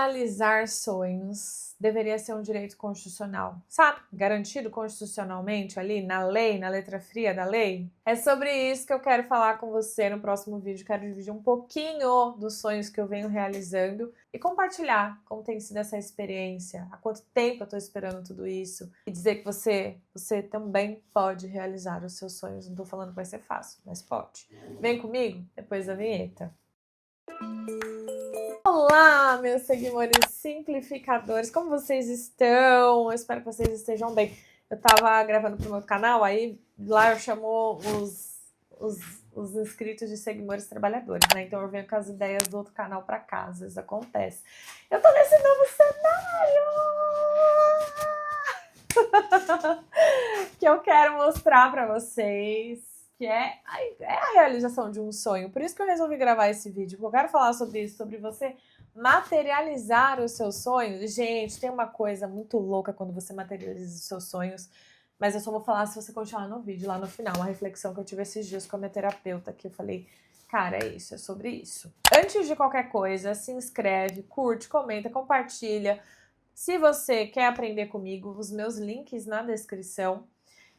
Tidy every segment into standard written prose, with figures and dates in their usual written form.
Realizar sonhos deveria ser um direito constitucional, sabe? Garantido constitucionalmente ali na lei, na letra fria da lei. É sobre isso que eu quero falar com você no próximo vídeo. Quero dividir um pouquinho dos sonhos que eu venho realizando e compartilhar como tem sido essa experiência, há quanto tempo eu tô esperando tudo isso e dizer que você também pode realizar os seus sonhos. Não tô falando que vai ser fácil, mas pode. Vem comigo depois da vinheta. Olá, meus seguidores simplificadores, como vocês estão? Eu espero que vocês estejam bem. Eu tava gravando pro meu canal, aí lá eu chamo os inscritos de seguidores trabalhadores, né? Então eu venho com as ideias do outro canal pra cá, às vezes acontece. Eu tô nesse novo cenário que eu quero mostrar pra vocês, que é a realização de um sonho. Por isso que eu resolvi gravar esse vídeo, porque eu quero falar sobre isso, sobre você materializar os seus sonhos. Gente, tem uma coisa muito louca quando você materializa os seus sonhos, mas eu só vou falar se você continuar no vídeo, lá no final, uma reflexão que eu tive esses dias com a minha terapeuta, que eu falei, cara, é isso, é sobre isso. Antes de qualquer coisa, se inscreve, curte, comenta, compartilha. Se você quer aprender comigo, os meus links na descrição.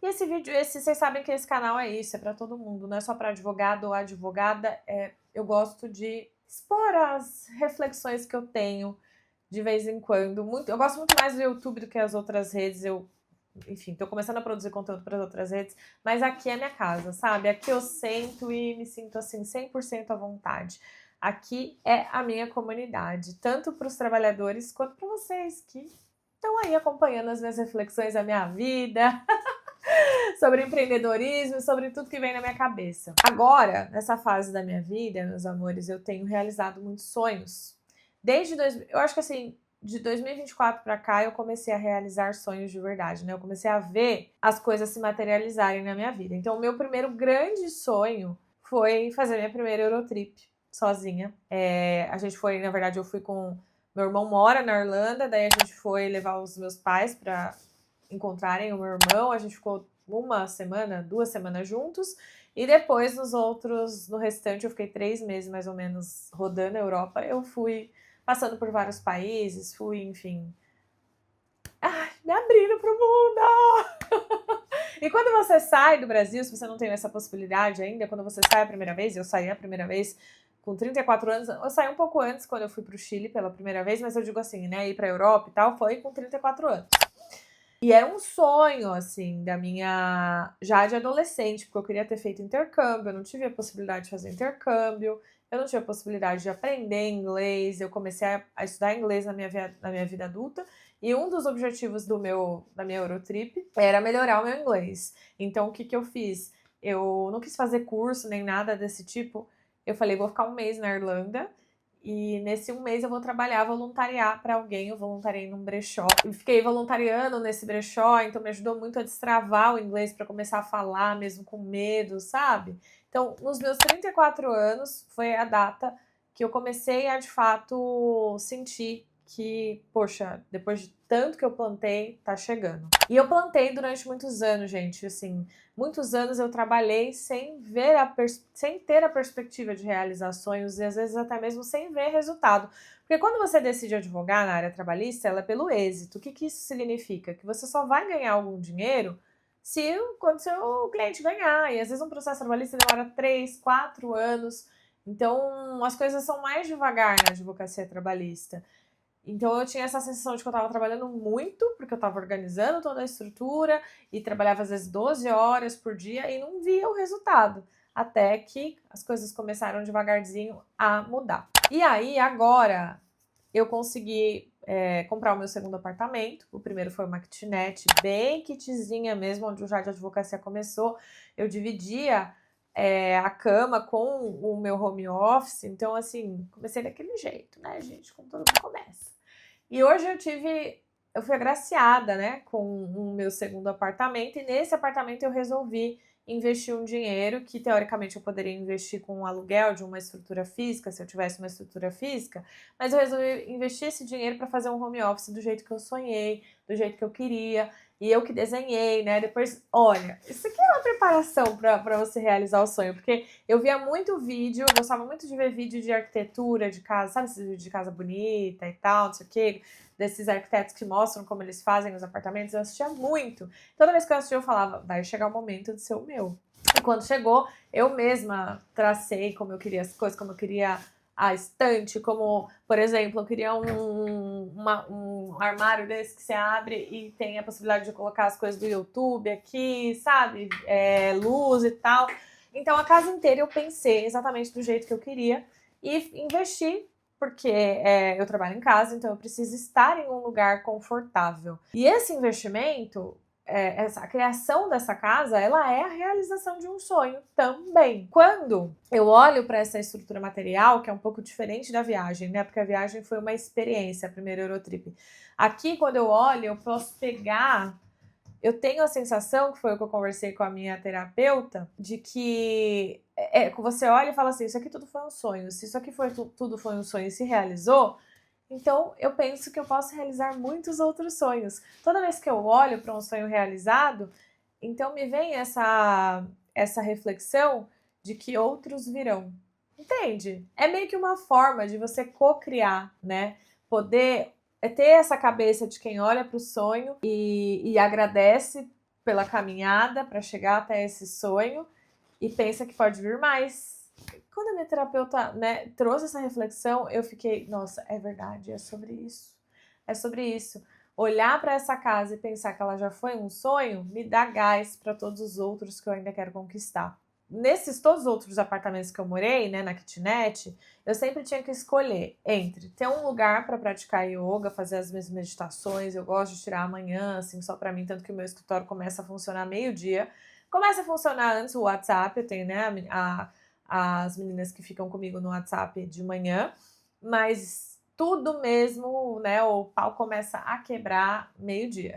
E esse vídeo, vocês sabem que esse canal é isso, é para todo mundo, não é só para advogado ou advogada. Eu gosto de expor as reflexões que eu tenho de vez em quando. Eu gosto muito mais do YouTube do que as outras redes. Enfim, tô começando a produzir conteúdo para as outras redes, mas aqui é minha casa, sabe? Aqui eu sento e me sinto assim 100% à vontade. Aqui é a minha comunidade, tanto para os trabalhadores quanto para vocês que estão aí acompanhando as minhas reflexões da minha vida. Sobre empreendedorismo, sobre tudo que vem na minha cabeça. Agora, nessa fase da minha vida, meus amores, eu tenho realizado muitos sonhos. Eu acho que assim, de 2024 para cá, eu comecei a realizar sonhos de verdade, né? Eu comecei a ver as coisas se materializarem na minha vida. Então, o meu primeiro grande sonho foi fazer minha primeira Eurotrip sozinha. A gente foi, na verdade, eu fui com... Meu irmão mora na Irlanda, daí a gente foi levar os meus pais para encontrarem o meu irmão, a gente ficou 2 semanas juntos, e depois no restante eu fiquei 3 meses mais ou menos rodando a Europa. Eu fui passando por vários países, enfim, me abrindo pro mundo! E quando você sai do Brasil, se você não tem essa possibilidade ainda, quando você sai a primeira vez, eu saí a primeira vez com 34 anos, eu saí um pouco antes quando eu fui pro Chile pela primeira vez, mas eu digo assim, né, ir pra Europa e tal, foi com 34 anos. E era um sonho, assim, da minha... já de adolescente, porque eu queria ter feito intercâmbio, eu não tive a possibilidade de fazer intercâmbio, eu não tive a possibilidade de aprender inglês, eu comecei a estudar inglês na minha vida adulta, e um dos objetivos da minha Eurotrip era melhorar o meu inglês. Então, o que eu fiz? Eu não quis fazer curso nem nada desse tipo, eu falei, vou ficar 1 mês na Irlanda, e nesse 1 mês eu vou voluntariar para alguém. Eu voluntariei num brechó e fiquei voluntariando nesse brechó, então me ajudou muito a destravar o inglês para começar a falar mesmo com medo, sabe? Então, nos meus 34 anos foi a data que eu comecei a de fato sentir que, poxa, depois de tanto que eu plantei, tá chegando. E eu plantei durante muitos anos, gente, assim, muitos anos eu trabalhei sem ter a perspectiva de realizar sonhos e às vezes até mesmo sem ver resultado. Porque quando você decide advogar na área trabalhista, ela é pelo êxito. O que isso significa? Que você só vai ganhar algum dinheiro quando seu cliente ganhar. E às vezes um processo trabalhista demora 3, 4 anos. Então as coisas são mais devagar na advocacia trabalhista. Então eu tinha essa sensação de que eu estava trabalhando muito, porque eu estava organizando toda a estrutura e trabalhava às vezes 12 horas por dia e não via o resultado, até que as coisas começaram devagarzinho a mudar. E aí agora eu consegui comprar o meu segundo apartamento. O primeiro foi uma kitnet bem kitzinha mesmo, onde o Jardim de Advocacia começou. Eu dividia a cama com o meu home office, então assim, comecei daquele jeito, né, gente, como todo mundo começa. E hoje eu fui agraciada, né, com o meu segundo apartamento, e nesse apartamento eu resolvi investir um dinheiro que, teoricamente, eu poderia investir com um aluguel de uma estrutura física, se eu tivesse uma estrutura física, mas eu resolvi investir esse dinheiro para fazer um home office do jeito que eu sonhei, do jeito que eu queria. e eu que desenhei, né? Depois, olha, isso aqui é uma preparação para você realizar o sonho, porque eu via muito vídeo, eu gostava muito de ver vídeo de arquitetura de casa, sabe esses vídeos de casa bonita e tal, não sei o quê, desses arquitetos que mostram como eles fazem os apartamentos, eu assistia muito. Toda vez que eu assistia, eu falava, vai chegar o momento de ser o meu. E quando chegou, eu mesma tracei como eu queria as coisas, como eu queria a estante, como, por exemplo, eu queria um armário desse que você abre e tem a possibilidade de colocar as coisas do YouTube aqui, sabe? Luz e tal. Então, a casa inteira eu pensei exatamente do jeito que eu queria e investi, porque eu trabalho em casa, então eu preciso estar em um lugar confortável. E esse investimento, a criação dessa casa, ela é a realização de um sonho também. Quando eu olho para essa estrutura material, que é um pouco diferente da viagem, né? Porque a viagem foi uma experiência, a primeira Eurotrip. Aqui, quando eu olho, eu posso pegar... Eu tenho a sensação, que foi o que eu conversei com a minha terapeuta, de que você olha e fala assim, isso aqui tudo foi um sonho. Se isso aqui tudo foi um sonho e se realizou, então eu penso que eu posso realizar muitos outros sonhos. Toda vez que eu olho para um sonho realizado, então me vem essa reflexão de que outros virão. Entende? É meio que uma forma de você co-criar, né? Poder ter essa cabeça de quem olha para o sonho e agradece pela caminhada para chegar até esse sonho e pensa que pode vir mais. Quando a minha terapeuta, né, trouxe essa reflexão, eu fiquei, nossa, é verdade, é sobre isso. É sobre isso. Olhar para essa casa e pensar que ela já foi um sonho me dá gás para todos os outros que eu ainda quero conquistar. Nesses todos os outros apartamentos que eu morei, né, na kitnet, eu sempre tinha que escolher entre ter um lugar para praticar yoga, fazer as minhas meditações. Eu gosto de tirar amanhã, assim, só para mim, tanto que o meu escritório começa a funcionar meio-dia. Começa a funcionar antes o WhatsApp, eu tenho, né, as meninas que ficam comigo no WhatsApp de manhã, mas tudo mesmo, né, o pau começa a quebrar meio-dia,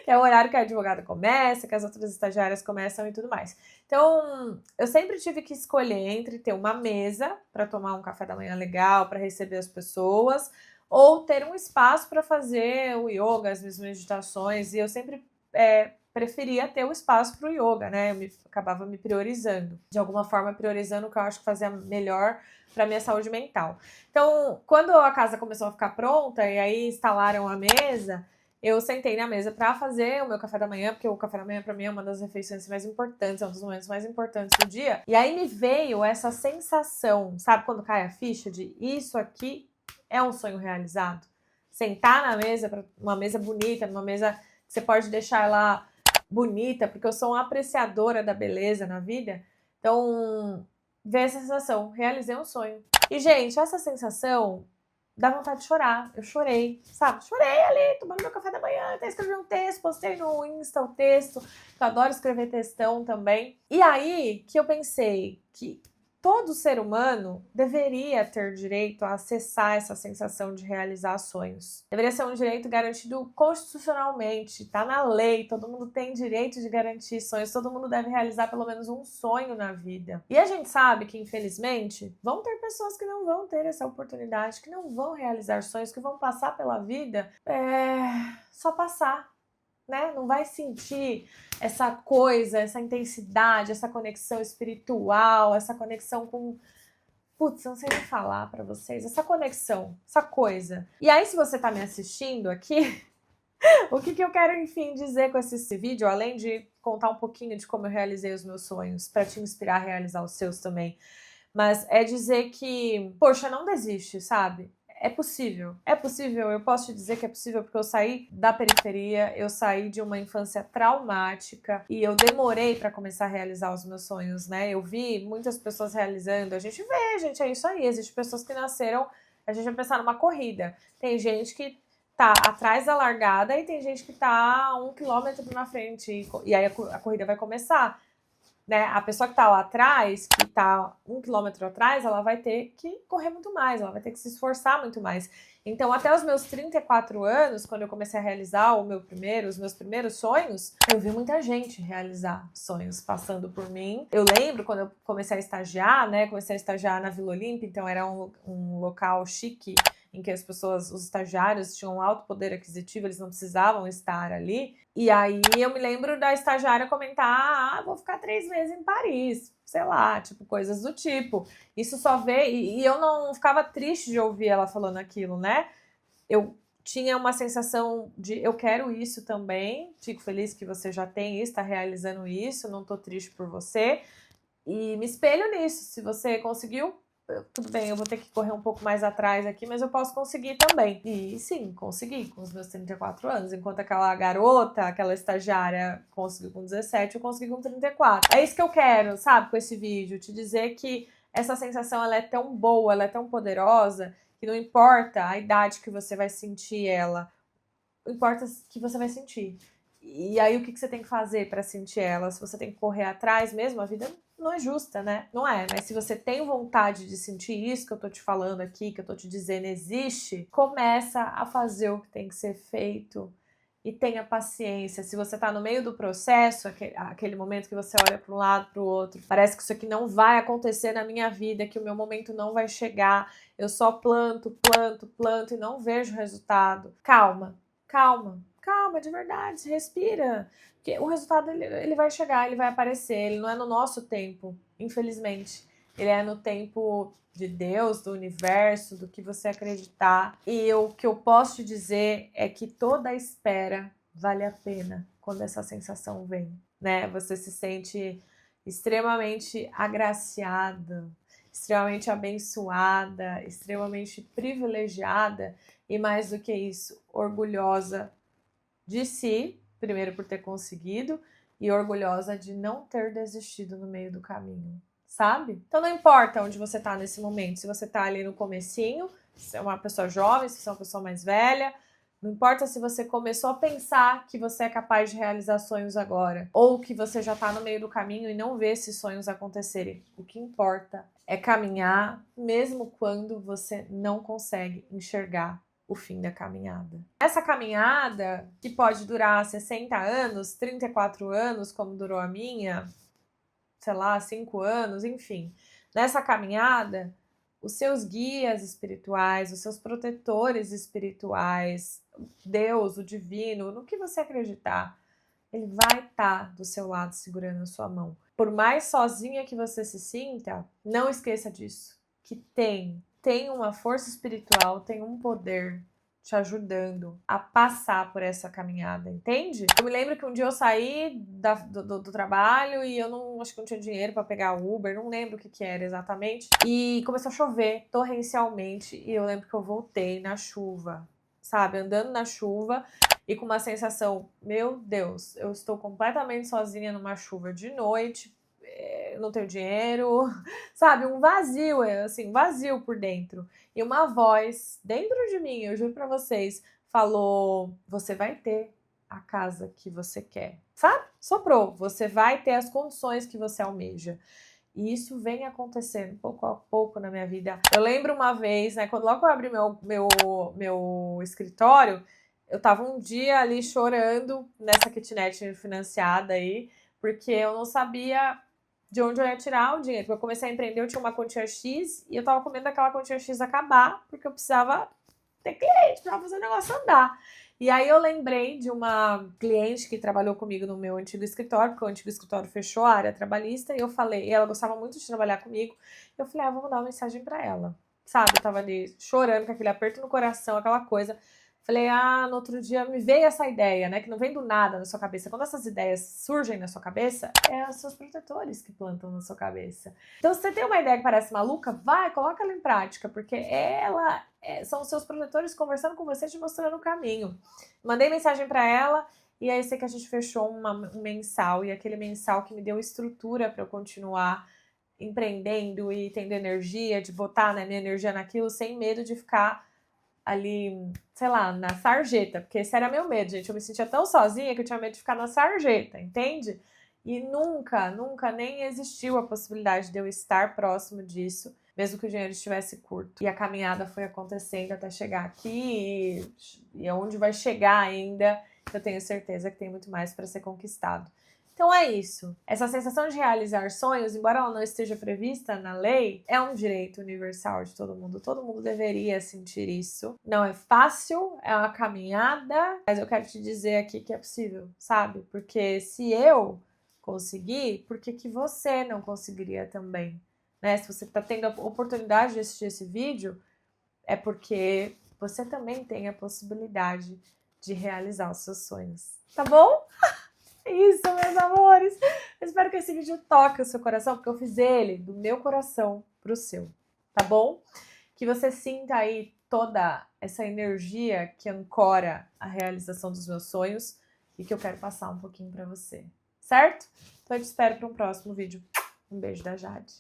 que é o horário que a advogada começa, que as outras estagiárias começam e tudo mais. Então, eu sempre tive que escolher entre ter uma mesa para tomar um café da manhã legal, para receber as pessoas, ou ter um espaço para fazer o yoga, as minhas meditações, e eu sempre preferia ter o espaço para o yoga, né? Eu acabava me priorizando, de alguma forma priorizando o que eu acho que fazia melhor para minha saúde mental. Então, quando a casa começou a ficar pronta e aí instalaram a mesa, eu sentei na mesa para fazer o meu café da manhã, porque o café da manhã para mim é uma das refeições mais importantes, é um dos momentos mais importantes do dia. E aí me veio essa sensação, sabe, quando cai a ficha de isso aqui é um sonho realizado? Sentar na mesa, uma mesa bonita, numa mesa que você pode deixar ela bonita, porque eu sou uma apreciadora da beleza na vida. Então, ver essa sensação, realizei um sonho. E, gente, essa sensação dá vontade de chorar. Eu chorei, sabe? Chorei ali, tomando meu café da manhã, até escrevi um texto, postei no Insta o texto, que eu adoro escrever textão também. E aí que eu pensei que todo ser humano deveria ter direito a acessar essa sensação de realizar sonhos. Deveria ser um direito garantido constitucionalmente, tá na lei, todo mundo tem direito de garantir sonhos, todo mundo deve realizar pelo menos um sonho na vida. E a gente sabe que, infelizmente, vão ter pessoas que não vão ter essa oportunidade, que não vão realizar sonhos, que vão passar pela vida só passar, né? Não vai sentir essa coisa, essa intensidade, essa conexão espiritual, essa conexão com... Putz, eu não sei nem falar pra vocês. Essa conexão, essa coisa. E aí, se você tá me assistindo aqui, o que eu quero, enfim, dizer com esse vídeo, além de contar um pouquinho de como eu realizei os meus sonhos, pra te inspirar a realizar os seus também, mas é dizer que, poxa, não desiste, sabe? É possível, eu posso te dizer que é possível porque eu saí da periferia, eu saí de uma infância traumática e eu demorei para começar a realizar os meus sonhos, né? Eu vi muitas pessoas realizando, a gente vê, gente, é isso aí, existem pessoas que nasceram, a gente vai pensar numa corrida, tem gente que tá atrás da largada e tem gente que tá 1 quilômetro na frente e aí a corrida vai começar. Né? A pessoa que tá lá atrás, que tá 1 quilômetro atrás, ela vai ter que correr muito mais, ela vai ter que se esforçar muito mais. Então, até os meus 34 anos, quando eu comecei a realizar os meus primeiros sonhos, eu vi muita gente realizar sonhos passando por mim. Eu lembro quando eu comecei a estagiar, né? Comecei a estagiar na Vila Olímpia, então era um local chique em que as pessoas, os estagiários tinham alto poder aquisitivo, eles não precisavam estar ali. E aí eu me lembro da estagiária comentar, vou ficar 3 meses em Paris, sei lá, tipo, coisas do tipo. Isso só veio, e eu não ficava triste de ouvir ela falando aquilo, né? Eu tinha uma sensação de eu quero isso também, fico feliz que você já tem isso, está realizando isso, não tô triste por você. E me espelho nisso. Se você conseguiu, tudo bem, eu vou ter que correr um pouco mais atrás aqui, mas eu posso conseguir também. E sim, consegui com os meus 34 anos. Enquanto aquela garota, aquela estagiária conseguiu com 17, eu consegui com 34. É isso que eu quero, sabe, com esse vídeo. Te dizer que essa sensação ela é tão boa, ela é tão poderosa, que não importa a idade que você vai sentir ela, importa que você vai sentir. E aí, o que você tem que fazer para sentir ela? Se você tem que correr atrás mesmo, a vida não é justa, né? Não é, mas se você tem vontade de sentir isso que eu tô te falando aqui, que eu tô te dizendo existe, começa a fazer o que tem que ser feito e tenha paciência. Se você tá no meio do processo, aquele momento que você olha para um lado, para o outro, parece que isso aqui não vai acontecer na minha vida, que o meu momento não vai chegar, eu só planto e não vejo resultado. Calma, de verdade, respira. Porque o resultado ele vai chegar, ele vai aparecer, ele não é no nosso tempo, infelizmente. Ele é no tempo de Deus, do universo, do que você acreditar. E o que eu posso te dizer é que toda a espera vale a pena quando essa sensação vem, né? Você se sente extremamente agraciada, extremamente abençoada, extremamente privilegiada e, mais do que isso, orgulhosa de si, primeiro por ter conseguido, e orgulhosa de não ter desistido no meio do caminho, sabe? Então não importa onde você tá nesse momento, se você tá ali no comecinho, se é uma pessoa jovem, se você é uma pessoa mais velha, não importa se você começou a pensar que você é capaz de realizar sonhos agora, ou que você já tá no meio do caminho e não vê esses sonhos acontecerem. O que importa é caminhar, mesmo quando você não consegue enxergar o fim da caminhada. Essa caminhada, que pode durar 60 anos, 34 anos, como durou a minha, sei lá, 5 anos, enfim. Nessa caminhada, os seus guias espirituais, os seus protetores espirituais, Deus, o divino, no que você acreditar, ele vai estar do seu lado segurando a sua mão. Por mais sozinha que você se sinta, não esqueça disso, que tem uma força espiritual, tem um poder te ajudando a passar por essa caminhada, entende? Eu me lembro que um dia eu saí do trabalho e eu não, acho que não tinha dinheiro para pegar o Uber, não lembro o que era exatamente, e começou a chover torrencialmente e eu lembro que eu voltei na chuva, sabe, andando na chuva e com uma sensação, meu Deus, eu estou completamente sozinha numa chuva de noite, não tenho dinheiro, sabe, um vazio, assim, vazio por dentro. E uma voz dentro de mim, eu juro pra vocês, falou: você vai ter a casa que você quer, sabe? Soprou, você vai ter as condições que você almeja. E isso vem acontecendo pouco a pouco na minha vida. Eu lembro uma vez, né, quando logo eu abri meu escritório, eu tava um dia ali chorando nessa kitnet financiada aí, porque eu não sabia de onde eu ia tirar o dinheiro. Porque eu comecei a empreender, eu tinha uma quantia X e eu tava com medo daquela quantia X acabar, porque eu precisava ter cliente, precisava fazer o negócio andar. E aí eu lembrei de uma cliente que trabalhou comigo no meu antigo escritório, porque o antigo escritório fechou a área trabalhista, e eu falei, e ela gostava muito de trabalhar comigo, eu falei, vou mandar uma mensagem pra ela. Sabe, eu tava ali chorando, com aquele aperto no coração, aquela coisa. Falei, no outro dia me veio essa ideia, né? Que não vem do nada na sua cabeça. Quando essas ideias surgem na sua cabeça, é os seus protetores que plantam na sua cabeça. Então, se você tem uma ideia que parece maluca, vai, coloca ela em prática, porque são os seus protetores conversando com você, te mostrando o caminho. Mandei mensagem para ela, e aí eu sei que a gente fechou um mensal, e aquele mensal que me deu estrutura para eu continuar empreendendo e tendo energia, de botar, né, minha energia naquilo, sem medo de ficar ali, sei lá, na sarjeta, porque esse era meu medo, gente. Eu me sentia tão sozinha que eu tinha medo de ficar na sarjeta, entende? E nunca nem existiu a possibilidade de eu estar próximo disso, mesmo que o dinheiro estivesse curto. E a caminhada foi acontecendo até chegar aqui, e onde vai chegar ainda, eu tenho certeza que tem muito mais para ser conquistado. Então é isso. Essa sensação de realizar sonhos, embora ela não esteja prevista na lei, é um direito universal de todo mundo. Todo mundo deveria sentir isso. Não é fácil, é uma caminhada, mas eu quero te dizer aqui que é possível, sabe? Porque se eu conseguir, por que você não conseguiria também? Né? Se você está tendo a oportunidade de assistir esse vídeo, é porque você também tem a possibilidade de realizar os seus sonhos. Tá bom? Isso, meus amores. Eu espero que esse vídeo toque o seu coração, porque eu fiz ele do meu coração pro seu, tá bom? Que você sinta aí toda essa energia que ancora a realização dos meus sonhos e que eu quero passar um pouquinho pra você, certo? Então eu te espero para um próximo vídeo. Um beijo da Jade.